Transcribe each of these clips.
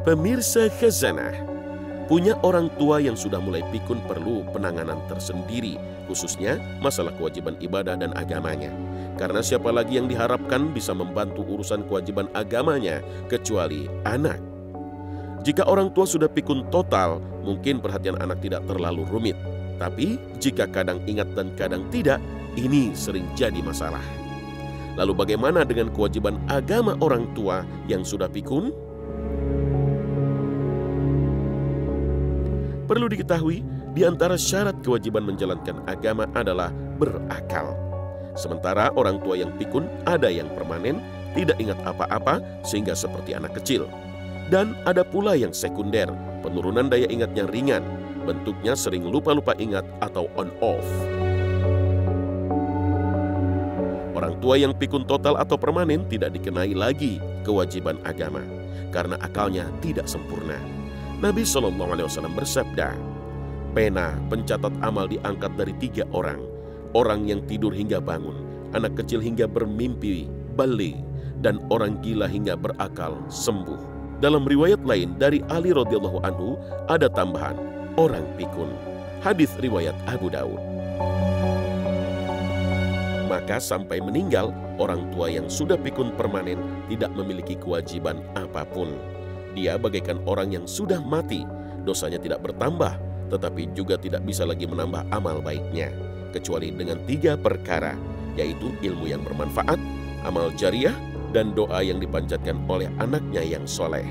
Pemirsa Khazanah, punya orang tua yang sudah mulai pikun perlu penanganan tersendiri, khususnya masalah kewajiban ibadah dan agamanya. Karena siapa lagi yang diharapkan bisa membantu urusan kewajiban agamanya kecuali anak. Jika orang tua sudah pikun total, mungkin perhatian anak tidak terlalu rumit. Tapi jika kadang ingat dan kadang tidak, ini sering jadi masalah. Lalu bagaimana dengan kewajiban agama orang tua yang sudah pikun? Perlu diketahui, di antara syarat kewajiban menjalankan agama adalah berakal. Sementara orang tua yang pikun ada yang permanen, tidak ingat apa-apa sehingga seperti anak kecil. Dan ada pula yang sekunder, penurunan daya ingatnya ringan, bentuknya sering lupa-lupa ingat atau on-off. Orang tua yang pikun total atau permanen tidak dikenai lagi kewajiban agama, karena akalnya tidak sempurna. Nabi SAW bersabda, pena pencatat amal diangkat dari 3 orang. Orang yang tidur hingga bangun, anak kecil hingga bermimpi, balik, dan orang gila hingga berakal, sembuh. Dalam riwayat lain dari Ali radhiyallahu anhu ada tambahan, orang pikun. Hadis riwayat Abu Daud. Maka sampai meninggal, orang tua yang sudah pikun permanen tidak memiliki kewajiban apapun. Dia bagaikan orang yang sudah mati, dosanya tidak bertambah, tetapi juga tidak bisa lagi menambah amal baiknya, kecuali dengan 3 perkara, yaitu ilmu yang bermanfaat, amal jariah, dan doa yang dipanjatkan oleh anaknya yang soleh.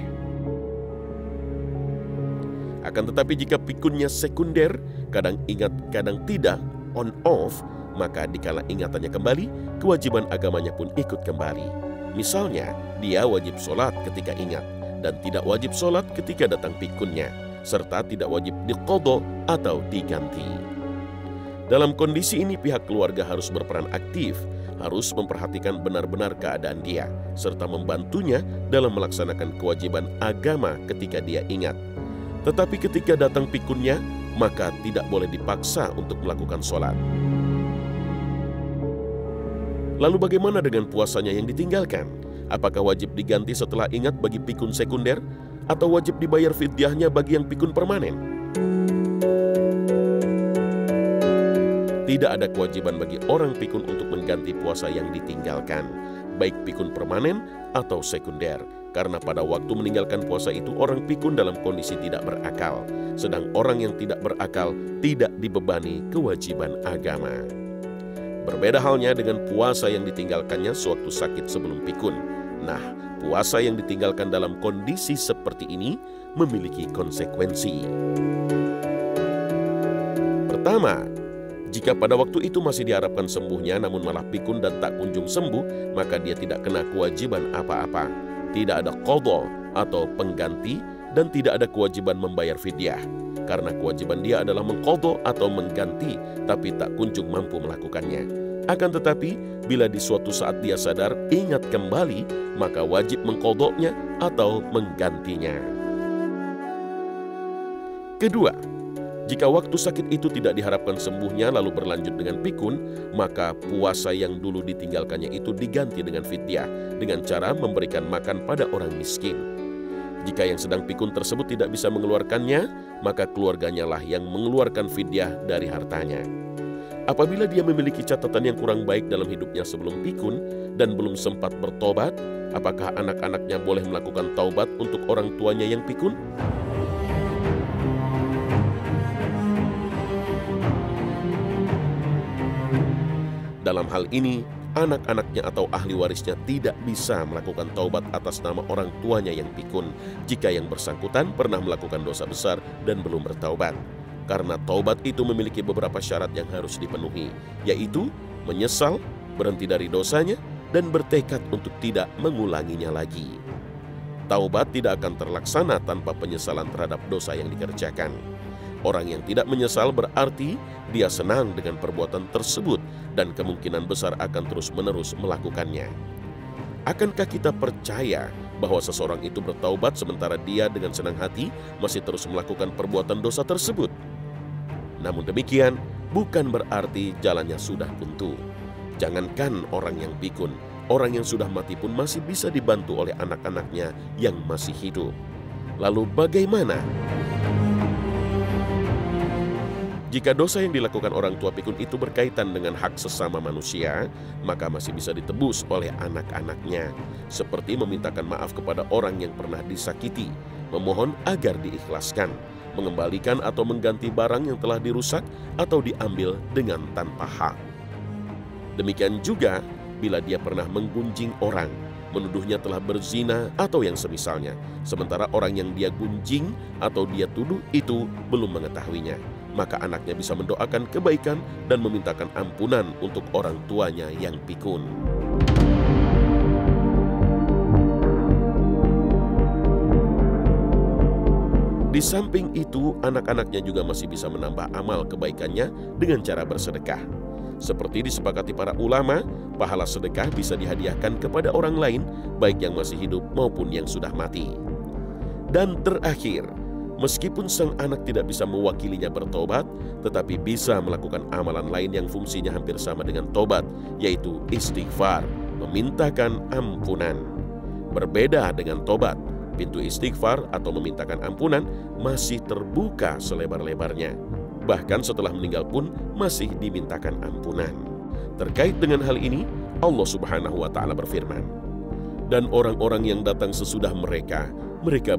Akan tetapi jika pikunnya sekunder, kadang ingat, kadang tidak, on-off, maka dikala ingatannya kembali, kewajiban agamanya pun ikut kembali. Misalnya, dia wajib sholat ketika ingat, dan tidak wajib sholat ketika datang pikunnya, serta tidak wajib diqadha atau diganti. Dalam kondisi ini pihak keluarga harus berperan aktif, harus memperhatikan benar-benar keadaan dia, serta membantunya dalam melaksanakan kewajiban agama ketika dia ingat. Tetapi ketika datang pikunnya, maka tidak boleh dipaksa untuk melakukan sholat. Lalu bagaimana dengan puasanya yang ditinggalkan? Apakah wajib diganti setelah ingat bagi pikun sekunder, atau wajib dibayar fidyahnya bagi yang pikun permanen? Tidak ada kewajiban bagi orang pikun untuk mengganti puasa yang ditinggalkan, baik pikun permanen atau sekunder, karena pada waktu meninggalkan puasa itu orang pikun dalam kondisi tidak berakal, sedang orang yang tidak berakal tidak dibebani kewajiban agama. Berbeda halnya dengan puasa yang ditinggalkannya sewaktu sakit sebelum pikun. Nah, puasa yang ditinggalkan dalam kondisi seperti ini memiliki konsekuensi. Pertama, jika pada waktu itu masih diharapkan sembuhnya namun malah pikun dan tak kunjung sembuh, maka dia tidak kena kewajiban apa-apa. Tidak ada qadha atau pengganti dan tidak ada kewajiban membayar fidyah. Karena kewajiban dia adalah mengqadha atau mengganti, tapi tak kunjung mampu melakukannya. Akan tetapi, bila di suatu saat dia sadar, ingat kembali, maka wajib mengqadhanya atau menggantinya. Kedua, jika waktu sakit itu tidak diharapkan sembuhnya lalu berlanjut dengan pikun, maka puasa yang dulu ditinggalkannya itu diganti dengan fidyah, dengan cara memberikan makan pada orang miskin. Jika yang sedang pikun tersebut tidak bisa mengeluarkannya, maka keluarganya lah yang mengeluarkan fidyah dari hartanya. Apabila dia memiliki catatan yang kurang baik dalam hidupnya sebelum pikun dan belum sempat bertobat, apakah anak-anaknya boleh melakukan taubat untuk orang tuanya yang pikun? Dalam hal ini, anak-anaknya atau ahli warisnya tidak bisa melakukan taubat atas nama orang tuanya yang pikun jika yang bersangkutan pernah melakukan dosa besar dan belum bertaubat. Karena taubat itu memiliki beberapa syarat yang harus dipenuhi, yaitu menyesal, berhenti dari dosanya, dan bertekad untuk tidak mengulanginya lagi. Taubat tidak akan terlaksana tanpa penyesalan terhadap dosa yang dikerjakan. Orang yang tidak menyesal berarti dia senang dengan perbuatan tersebut dan kemungkinan besar akan terus-menerus melakukannya. Akankah kita percaya bahwa seseorang itu bertaubat sementara dia dengan senang hati masih terus melakukan perbuatan dosa tersebut? Namun demikian, bukan berarti jalannya sudah buntu. Jangankan orang yang pikun, orang yang sudah mati pun masih bisa dibantu oleh anak-anaknya yang masih hidup. Lalu bagaimana? Jika dosa yang dilakukan orang tua pikun itu berkaitan dengan hak sesama manusia, maka masih bisa ditebus oleh anak-anaknya, seperti memintakan maaf kepada orang yang pernah disakiti, memohon agar diikhlaskan, mengembalikan atau mengganti barang yang telah dirusak atau diambil dengan tanpa hak. Demikian juga bila dia pernah menggunjing orang, menuduhnya telah berzina atau yang semisalnya, sementara orang yang dia gunjing atau dia tuduh itu belum mengetahuinya, maka anaknya bisa mendoakan kebaikan dan memintakan ampunan untuk orang tuanya yang pikun. Di samping itu, anak-anaknya juga masih bisa menambah amal kebaikannya dengan cara bersedekah. Seperti disepakati para ulama, pahala sedekah bisa dihadiahkan kepada orang lain, baik yang masih hidup maupun yang sudah mati. Dan terakhir, meskipun sang anak tidak bisa mewakilinya bertobat, tetapi bisa melakukan amalan lain yang fungsinya hampir sama dengan tobat, yaitu istighfar, memintakan ampunan. Berbeda dengan tobat, pintu istighfar atau memintakan ampunan masih terbuka selebar-lebarnya. Bahkan setelah meninggal pun masih dimintakan ampunan. Terkait dengan hal ini, Allah Subhanahu wa Ta'ala berfirman, "Dan orang-orang yang datang sesudah mereka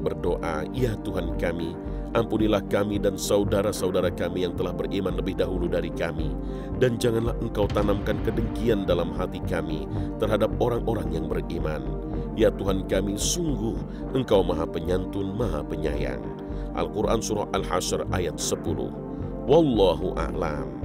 berdoa, 'Ya Tuhan kami, ampunilah kami dan saudara-saudara kami yang telah beriman lebih dahulu dari kami, dan janganlah Engkau tanamkan kedengkian dalam hati kami terhadap orang-orang yang beriman. Ya Tuhan kami, sungguh Engkau Maha Penyantun, Maha Penyayang.'" Al-Quran Surah Al-Hasyr ayat 10. Wallahu a'lam.